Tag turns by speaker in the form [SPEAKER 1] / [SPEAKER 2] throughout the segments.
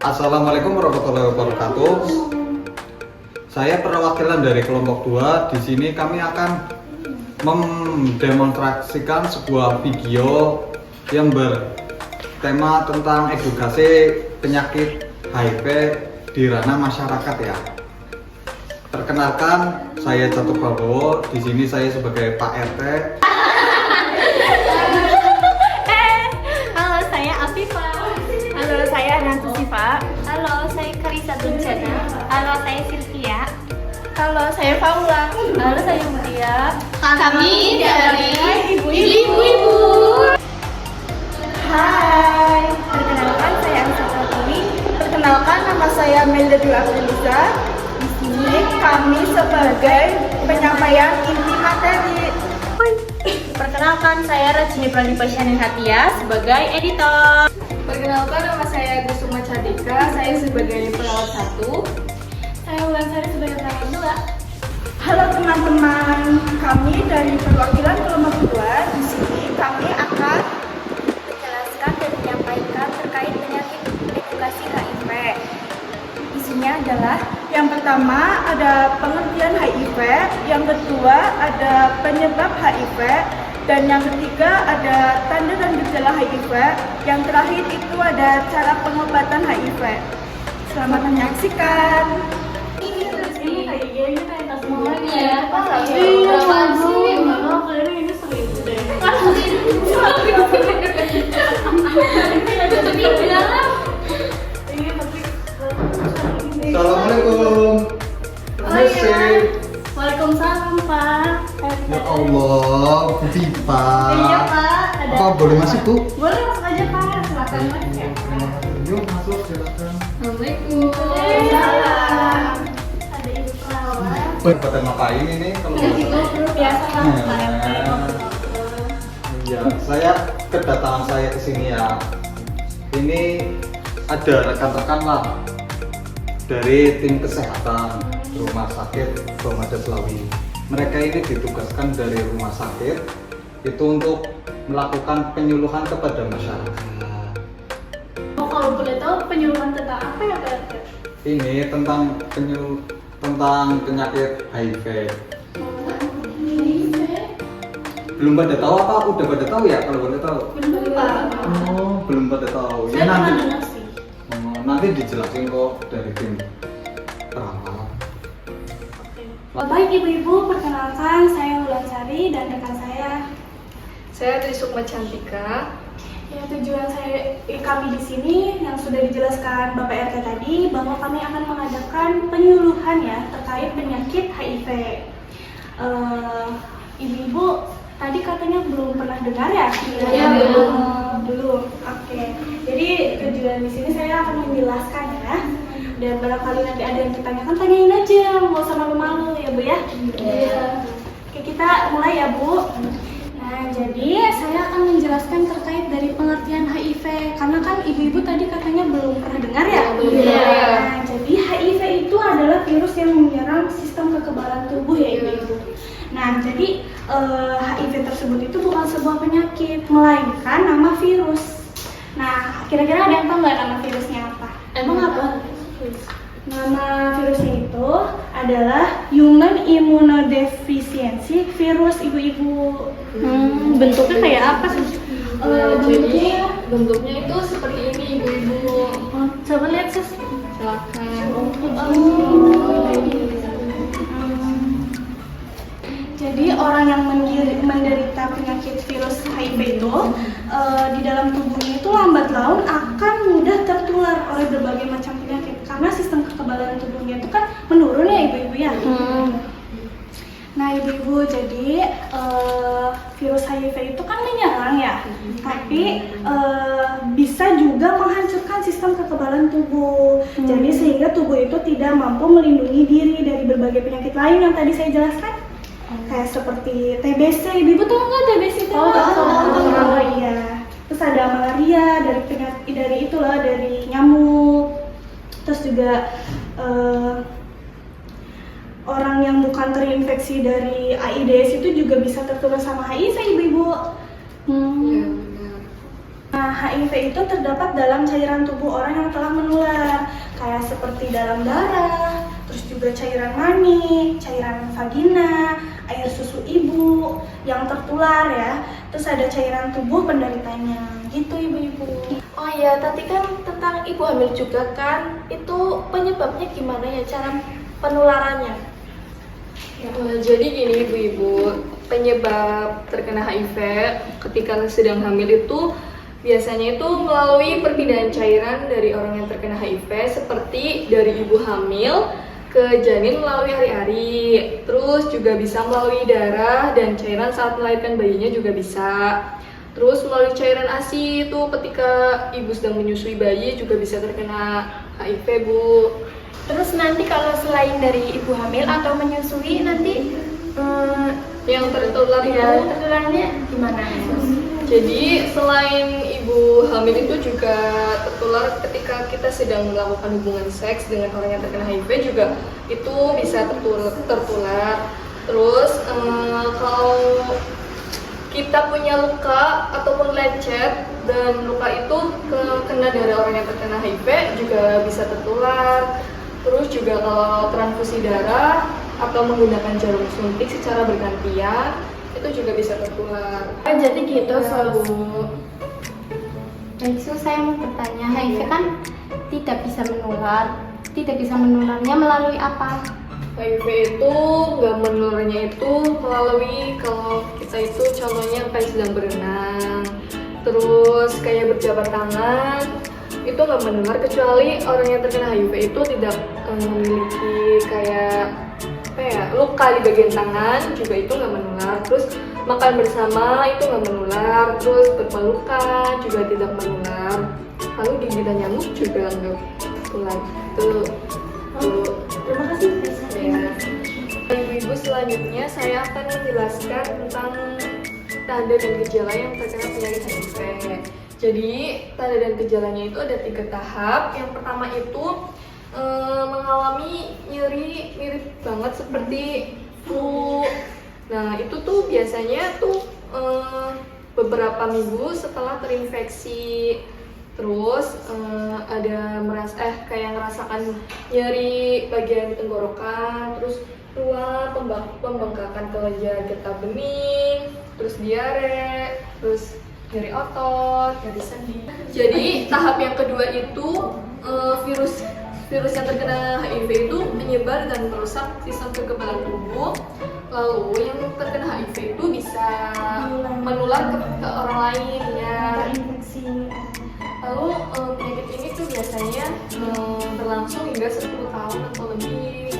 [SPEAKER 1] Assalamualaikum warahmatullahi wabarakatuh. Saya perwakilan dari kelompok 2. Di sini kami akan mendemonstrasikan sebuah video yang bertema tentang edukasi penyakit HIV di ranah masyarakat ya. Perkenalkan, saya Catur Prabowo. Di sini saya sebagai Pak RT.
[SPEAKER 2] Halo, saya Afifa.
[SPEAKER 3] Halo, saya Nantusifa.
[SPEAKER 2] Halo, saya Karisa Duncana. Halo, saya Sylvia.
[SPEAKER 3] Halo, saya Paula.
[SPEAKER 2] Halo, saya Mutia.
[SPEAKER 4] Kami dari
[SPEAKER 3] Ibu-ibu. Hai, perkenalkan saya Anissa Pratwi. Perkenalkan nama saya Melda Dwi Apriliza. Di sini kami sebagai penyampaian inti materi.
[SPEAKER 2] Perkenalkan, saya Rajini Pradipasyanin Hatia sebagai editor.
[SPEAKER 3] Perkenalkan nama saya Gusuma Chandika. Saya sebagai perawat 1.
[SPEAKER 2] Saya Wulansari sebagai perawat 2.
[SPEAKER 3] Halo teman-teman, kami dari perwakilan kelompok 2. Di sini kami akan
[SPEAKER 2] Menjelaskan dan menyampaikan terkait penyakit edukasi HIV.
[SPEAKER 3] isinya adalah yang pertama ada pengertian HIV, yang kedua ada penyebab HIV, dan yang ketiga ada tanda dan gejala HIV, yang terakhir itu ada cara pengobatan HIV. Selamat menyaksikan.
[SPEAKER 2] Ini kayak semuanya ya.
[SPEAKER 4] Iya,
[SPEAKER 2] Ini sering deh.
[SPEAKER 1] Assalamualaikum. Permisi.
[SPEAKER 2] Waalaikumsalam, Pak.
[SPEAKER 1] Ya Allah, Bu Viva.
[SPEAKER 2] Iya, Pak. Ada
[SPEAKER 1] Apa boleh masuk, Bu?
[SPEAKER 2] Boleh masuk aja, Pak. Silakan, Mas.
[SPEAKER 1] Yuk masuk, silakan.
[SPEAKER 4] Assalamualaikum.
[SPEAKER 2] Salam. Ada ibu perawat.
[SPEAKER 1] Pada ngapain ini kalau
[SPEAKER 2] Biasa lah, Pak RT.
[SPEAKER 1] Ya, saya kedatangan saya ke sini ya. Ini ada rekan-rekan lah dari tim kesehatan Rumah Sakit Bamada Selawi. Mereka ini ditugaskan dari rumah sakit itu untuk melakukan penyuluhan kepada masyarakat.
[SPEAKER 2] Oh, kalau boleh tahu penyuluhan tentang apa ya, Pak RT?
[SPEAKER 1] Ini tentang penyakit HIV. Belum pada tahu apa? Udah pada tahu ya kalau boleh tahu?
[SPEAKER 2] Belum, Pak.
[SPEAKER 1] Oh, belum pada tahu.
[SPEAKER 2] Saya pernah dengar sih.
[SPEAKER 1] Nanti dijelasin kok dari tim perawat.
[SPEAKER 2] Baik ibu-ibu, perkenalkan saya Wulansari dan rekan saya
[SPEAKER 3] Trisukma Cantika.
[SPEAKER 2] ya, tujuan kami di sini yang sudah dijelaskan Bapak RT tadi bahwa kami akan mengadakan penyuluhan ya terkait penyakit HIV. Ibu-ibu tadi katanya belum pernah dengar ya?
[SPEAKER 3] Iya, belum.
[SPEAKER 2] Belum. Oke. Jadi tujuan di sini saya akan menjelaskan ya. Dan barangkali nanti ada yang ditanyakan, tanyain aja, nggak usah malu-malu ya Bu ya.
[SPEAKER 3] Iya.
[SPEAKER 2] Oke, kita mulai ya Bu. Nah, jadi saya akan menjelaskan terkait dari pengertian HIV. Karena kan ibu-ibu tadi katanya belum pernah dengar ya?
[SPEAKER 3] Iya.
[SPEAKER 2] Nah, jadi HIV itu adalah virus yang menyerang sistem kekebalan tubuh ya ibu-ibu. Nah, jadi HIV tersebut itu bukan sebuah penyakit, melainkan nama virus. Nah, kira-kira ada yang tahu nggak nama virusnya apa?
[SPEAKER 4] Emang apa?
[SPEAKER 2] Nama virusnya itu adalah Human Immunodeficiency Virus, ibu-ibu. Bentuknya kayak apa sih?
[SPEAKER 4] Bentuknya itu seperti ini, ibu-ibu.
[SPEAKER 2] Coba lihat sis.
[SPEAKER 4] Silakan.
[SPEAKER 2] Jadi orang yang menderita penyakit virus HIV itu di dalam tubuhnya itu lambat laun akan mudah tertular oleh berbagai macam penyakit karena sistem kekebalan tubuhnya itu kan menurun ya ibu-ibu ya. Nah ibu-ibu, jadi virus HIV itu kan menyerang ya, tapi bisa juga menghancurkan sistem kekebalan tubuh. Jadi sehingga tubuh itu tidak mampu melindungi diri dari berbagai penyakit lain yang tadi saya jelaskan. Kayak seperti TBC, ibu tahu nggak TBC itu? Oh iya. Terus ada malaria dari penyakit dari nyamuk. Terus juga orang yang bukan terinfeksi dari AIDS itu juga bisa tertular sama HIV ibu-ibu. Nah HIV HIV itu terdapat dalam cairan tubuh orang yang telah menular, kayak seperti dalam darah, terus juga cairan mani, cairan vagina, air susu ibu yang tertular ya. Terus ada cairan tubuh penderitanya, gitu ibu-ibu.
[SPEAKER 4] Oh iya, tadi kan tentang ibu hamil juga kan, itu penyebabnya gimana ya, cara penularannya?
[SPEAKER 5] Jadi gini ibu-ibu, penyebab terkena HIV ketika sedang hamil itu biasanya itu melalui perpindahan cairan dari orang yang terkena HIV, seperti dari ibu hamil ke janin melalui hari-hari, terus juga bisa melalui darah dan cairan saat melahirkan bayinya juga bisa. Terus melalui cairan ASI itu ketika ibu sedang menyusui bayi juga bisa terkena HIV, Bu.
[SPEAKER 4] Terus nanti kalau selain dari ibu hamil atau menyusui nanti
[SPEAKER 5] Yang tertular
[SPEAKER 4] ya
[SPEAKER 5] itu
[SPEAKER 4] tertularnya gimana?
[SPEAKER 5] jadi selain ibu hamil itu juga tertular ketika kita sedang melakukan hubungan seks dengan orang yang terkena HIV juga itu bisa tertular. Terus kalau kita punya luka ataupun lecet dan luka itu kena dari orang yang terkena HIV juga bisa tertular. Terus juga kalau transfusi darah atau menggunakan jarum suntik secara bergantian itu juga bisa tertular.
[SPEAKER 4] Jadi gitu,
[SPEAKER 5] Selalu.
[SPEAKER 6] Baik, saya mau bertanya, HIV kan tidak bisa menularnya melalui apa?
[SPEAKER 5] HIV itu nggak menularnya itu melalui kalau kita itu contohnya kayak sedang berenang, terus kayak berjabat tangan, itu nggak menular kecuali orang yang terkena HIV itu tidak memiliki kayak apa ya, luka di bagian tangan juga itu nggak menular. Terus makan bersama itu nggak menular, terus berpelukan juga tidak menular, lalu gigitan nyamuk juga nggak menular.
[SPEAKER 2] Terima kasih.
[SPEAKER 5] Ya. Ibu-ibu selanjutnya saya akan menjelaskan tentang tanda dan gejala yang terkena penyakit HIV. Jadi tanda dan gejalanya itu ada 3 tahap. Yang pertama itu mengalami nyeri mirip banget seperti flu. Nah itu tuh biasanya tuh beberapa minggu setelah terinfeksi. Terus ada kayak ngerasakan nyeri bagian tenggorokan, terus ruam, pembengkakan kelenjar getah bening, terus diare, terus nyeri otot, nyeri sendi. Jadi tahap yang kedua itu virus yang terkena HIV itu menyebar dan merusak sistem kekebalan tubuh. Lalu yang terkena HIV itu bisa menular ke orang lain ya. Lalu penyakit ini tuh biasanya berlangsung hingga 10 tahun atau lebih.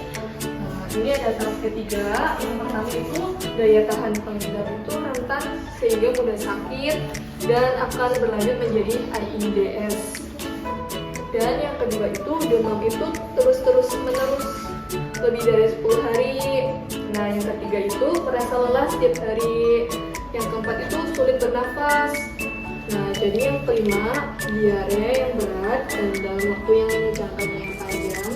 [SPEAKER 5] Ini ada tahap ketiga. Yang pertama itu daya tahan pengidap itu rentan sehingga mudah sakit dan akan berlanjut menjadi AIDS. Dan yang kedua itu demam itu terus menerus lebih dari 10 hari. Nah yang ketiga itu merasa lelah setiap hari. Yang keempat itu sulit bernafas. Nah, jadi yang kelima, diare yang berat dan dalam waktu yang jangkanya yang panjang.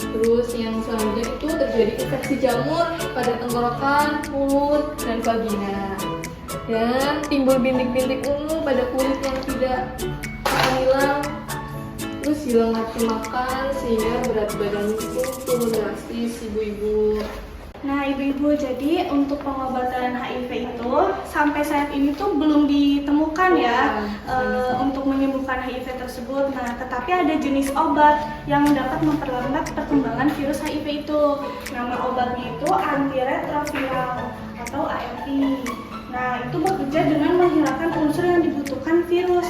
[SPEAKER 5] Terus yang selanjutnya itu terjadi infeksi jamur pada tenggorokan, mulut, dan vagina. Dan timbul bintik-bintik ungu pada kulit yang tidak akan hilang. Terus hilang nafsu makan sehingga berat badan itu turun drastis ibu-ibu.
[SPEAKER 2] Nah ibu-ibu, jadi untuk pengobatan HIV itu sampai saat ini tuh belum ditemukan ya untuk menyembuhkan HIV tersebut. Nah tetapi ada jenis obat yang dapat memperlambat perkembangan virus HIV itu. Nama obatnya itu antiretroviral atau ARV. Nah itu bekerja dengan menghilangkan unsur yang dibutuhkan virus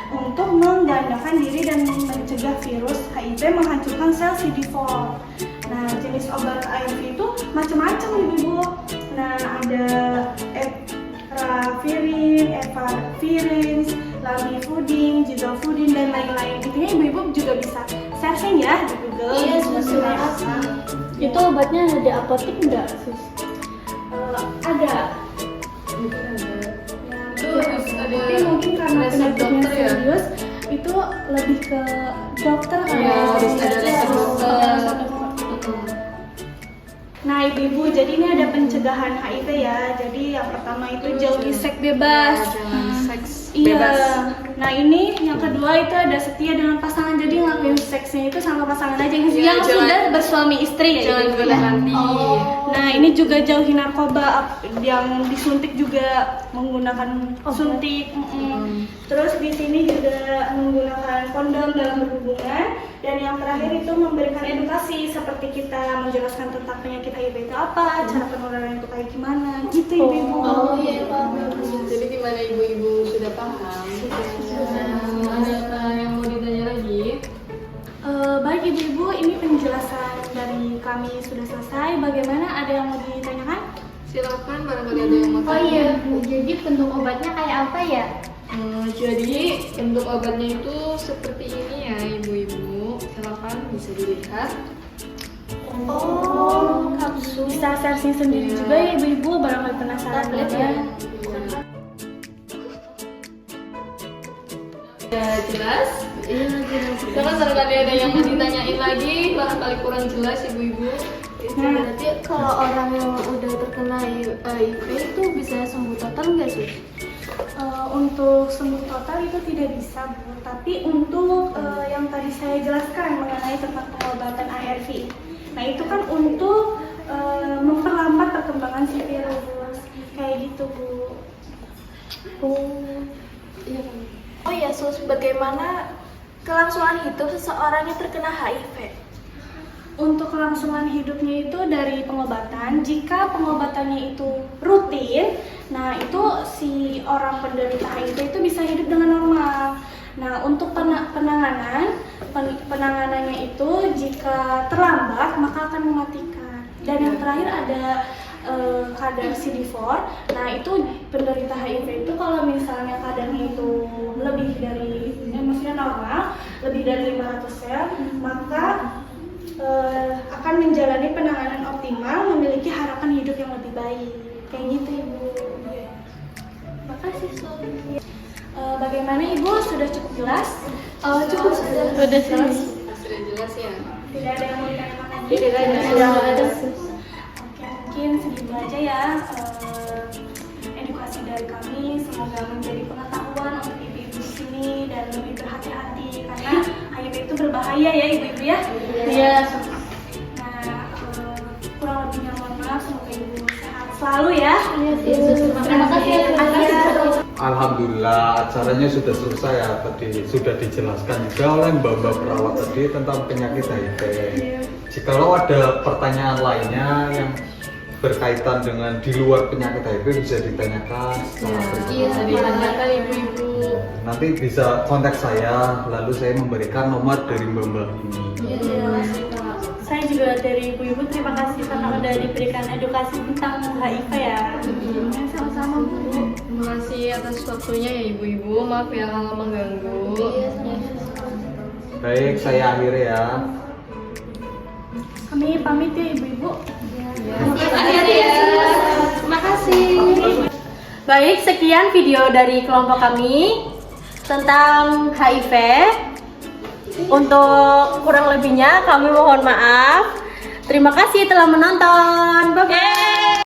[SPEAKER 2] untuk menggandakan diri dan mencegah virus HIV menghancurkan sel CD4. Nah, jenis obat ARV itu macam-macam ibu-ibu. Nah, ada etravirin, efavirin, lamivudin, zidovudin, dan lain-lain. Intinya ibu-ibu juga bisa searching ya di Google.
[SPEAKER 4] Iya, Sus, terima kasih. Itu obatnya ada di apotek enggak, Sus?
[SPEAKER 2] Ada.
[SPEAKER 5] Itu harus ada
[SPEAKER 2] Tapi mungkin karena
[SPEAKER 5] resep
[SPEAKER 2] penyakitnya
[SPEAKER 5] dokter ya?
[SPEAKER 2] serius, itu lebih ke dokter kan?
[SPEAKER 5] Iya, harus ada resep dokter.
[SPEAKER 2] Nah ibu-ibu, jadi ini ada pencegahan HIV ya. Jadi yang pertama itu jauhi seks bebas.
[SPEAKER 5] Jangan seks
[SPEAKER 2] Iya.
[SPEAKER 5] bebas.
[SPEAKER 2] Nah ini yang kedua itu ada setia dengan pasangan, jadi ngelakuin seksnya itu sama pasangan aja yang
[SPEAKER 5] Iya, jangan-
[SPEAKER 2] sudah bersuami istri ya.
[SPEAKER 5] Jangan
[SPEAKER 2] gitu
[SPEAKER 5] gula
[SPEAKER 2] ya.
[SPEAKER 5] nanti.
[SPEAKER 2] Nah ini juga jauhi narkoba, yang disuntik juga menggunakan suntik. Terus di sini juga menggunakan kondom dalam berhubungan. Dan yang terakhir itu memberikan edukasi seperti kita menjelaskan tentang penyakit HIV itu apa, cara penularan itu kayak gimana, gitu ibu-ibu.
[SPEAKER 6] Oh iya, paham.
[SPEAKER 5] Jadi gimana ibu-ibu sudah paham? Ada yang mau ditanya lagi?
[SPEAKER 2] Baik ibu-ibu, ini penjelasan dari kami sudah selesai. Bagaimana, ada yang mau ditanyakan?
[SPEAKER 5] Silakan barangkali ada yang mau
[SPEAKER 6] Oh
[SPEAKER 5] tanya.
[SPEAKER 6] iya, jadi bentuk obatnya kayak apa ya?
[SPEAKER 5] Jadi untuk obatnya itu seperti ini ya ibu-ibu. Silakan bisa dilihat.
[SPEAKER 2] Oh, kapsul. Bisa searching sendiri juga ya ibu-ibu, barangkali penasaran
[SPEAKER 6] Tablet
[SPEAKER 2] ya.
[SPEAKER 5] Ya jelas? Iya jelas. Silakan barangkali ada yang mau ditanyain lagi, barangkali kurang jelas ibu-ibu.
[SPEAKER 6] Berarti kalau orang yang udah terkena HIV itu bisa sembuh total nggak sih?
[SPEAKER 2] Untuk sembuh total itu tidak bisa Bu, tapi untuk yang tadi saya jelaskan mengenai tentang pengobatan ARV. Nah itu kan untuk memperlambat perkembangan si virus, kayak gitu Bu.
[SPEAKER 4] Oh ya Sus, bagaimana kelangsungan hidup seseorang yang terkena HIV?
[SPEAKER 2] Untuk kelangsungan hidupnya itu dari pengobatan, jika pengobatannya itu rutin, nah itu si orang penderita HIV itu bisa hidup dengan normal. Nah untuk penanganannya itu jika terlambat maka akan mematikan. Dan yang terakhir ada kadar CD4. Nah itu penderita HIV itu kalau misalnya kadarnya itu lebih dari, maksudnya normal, lebih dari 500 sel, maka akan menjalani penanganan optimal, memiliki harapan hidup yang lebih baik. Kayak gitu Ibu.
[SPEAKER 4] Makasih Sus.
[SPEAKER 2] Bagaimana Ibu? Sudah cukup jelas?
[SPEAKER 6] Cukup sudah.
[SPEAKER 2] Sudah jelas.
[SPEAKER 5] Sudah jelas ya?
[SPEAKER 2] Tidak ada yang mau ditanyakan lagi?
[SPEAKER 6] Tidak ada.
[SPEAKER 2] Oke, mungkin segitu aja ya edukasi dari kami. Semoga menjadi pengetahuan untuk ibu-ibu di sini dan lebih berhati-hati karena HIV itu berbahaya ya ibu-ibu ya.
[SPEAKER 6] Iya.
[SPEAKER 2] Nah, kurang lebihnya mohon maaf, semoga ibu sehat selalu ya.
[SPEAKER 6] Terima kasih ya.
[SPEAKER 1] Alhamdulillah acaranya sudah selesai ya, tadi sudah dijelaskan juga oleh mbak-mbak perawat tadi tentang penyakit HIV. Jikalau ada pertanyaan lainnya yang berkaitan dengan di luar penyakit HIV bisa ditanyakan secara pribadi.
[SPEAKER 5] Bisa ditanyakan ibu-ibu.
[SPEAKER 1] Nanti bisa kontak saya, lalu saya memberikan nomor dari mbak-mbak ini.
[SPEAKER 2] Saya juga dari ibu-ibu terima kasih karena udah diberikan edukasi tentang HIV ya. Sama-sama Bu.
[SPEAKER 5] Terima kasih atas waktunya ya ibu-ibu. Maaf ya kalau mengganggu.
[SPEAKER 1] Baik, saya akhiri ya.
[SPEAKER 2] Kami pamit ya ibu-ibu.
[SPEAKER 6] Terima kasih. Baik, sekian video dari kelompok kami tentang HIV. Untuk kurang lebihnya kami mohon maaf. Terima kasih telah menonton. Bye bye.